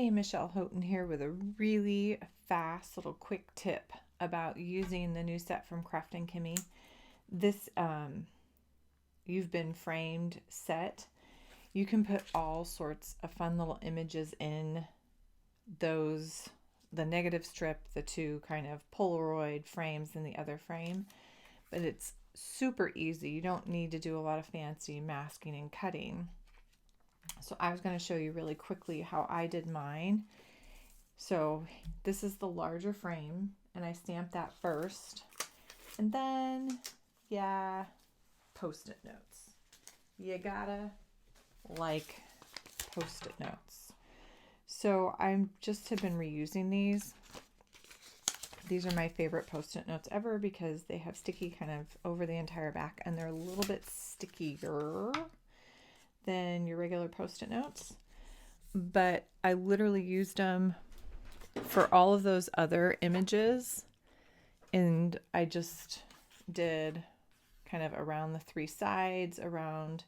Hey, Michelle Houghton here with a really fast little quick tip about using the new set from Craft and Kimmy. This You've Been Framed set. You can put all sorts of fun little images in those, the negative strip, the two kind of Polaroid frames in the other frame, but it's super easy. You don't need to do a lot of fancy masking and cutting. So I was going to show you really quickly how I did mine. So this is the larger frame, and I stamped that first. And then, yeah, Post-it notes. You gotta like Post-it notes. So I'm just have been reusing these. These are my favorite Post-it notes ever because they have sticky kind of over the entire back, and they're a little bit stickier than your regular Post-it notes. But I literally used them for all of those other images, and I just did kind of around the three sides around,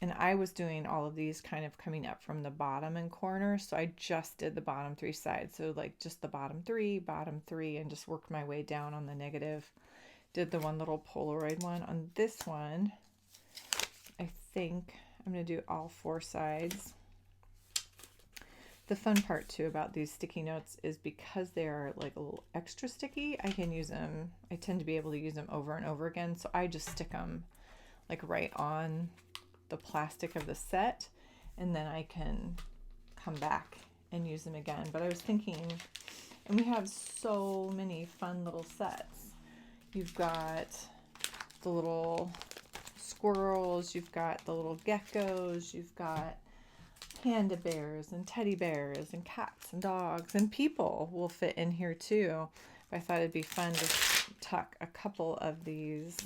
and I was doing all of these kind of coming up from the bottom and corner, so I just did the bottom three sides, so like just the bottom three, and just worked my way down on the negative. Did the one little Polaroid one. On this one, I think I'm going to do all four sides. The fun part too about these sticky notes is because they are like a little extra sticky, I can use them. I tend to be able to use them over and over again. So I just stick them like right on the plastic of the set, and then I can come back and use them again. But I was thinking, and we have so many fun little sets. You've got the little squirrels, you've got the little geckos, you've got panda bears and teddy bears and cats and dogs, and people will fit in here too. But I thought it'd be fun to tuck a couple of these,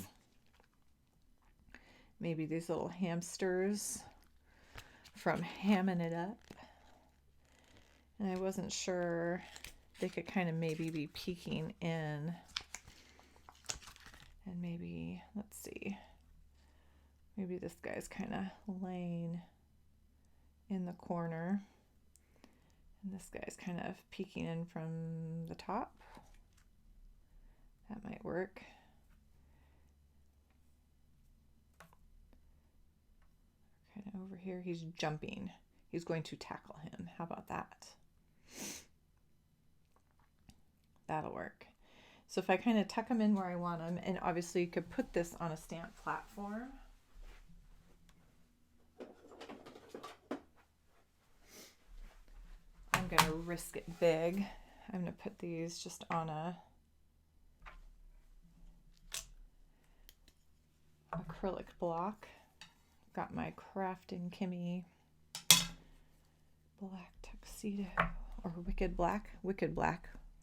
maybe these little hamsters from Hamming It Up. And I wasn't sure, they could kind of maybe be peeking in, and maybe, let's see, maybe this guy's kind of laying in the corner, and this guy's kind of peeking in from the top. That might work. Kind of over here, he's jumping. He's going to tackle him. How about that? That'll work. So if I kind of tuck them in where I want them, and obviously you could put this on a stamp platform. I'm going to risk it big. I'm going to put these just on a acrylic block. Got my Craft and Kimmy black tuxedo, or Wicked Black.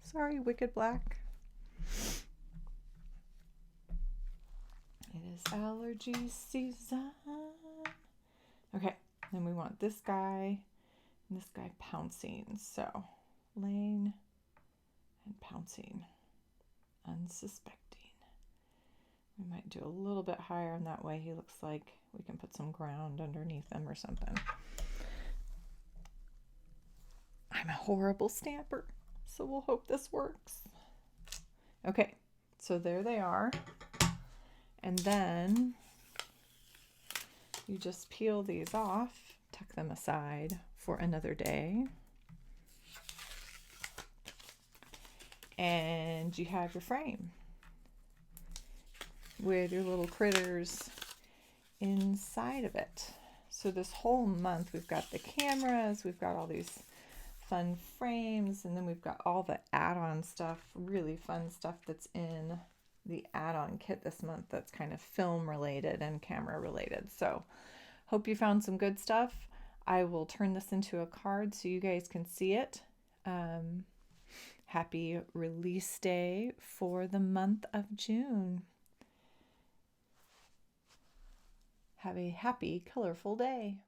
Sorry, Wicked Black. It is allergy season. Okay, then we want this guy. This guy pouncing, so laying and pouncing, unsuspecting. We might do a little bit higher, and that way he looks like we can put some ground underneath him or something. I'm a horrible stamper, so we'll hope this works. Okay, so there they are, and then you just peel these off, tuck them aside for another day, and you have your frame with your little critters inside of it. So this whole month we've got the cameras, we've got all these fun frames, and then we've got all the add-on stuff, really fun stuff that's in the add-on kit this month that's kind of film related and camera related. So hope you found some good stuff. I will turn this into a card so you guys can see it. Happy release day for the month of June. Have a happy, colorful day.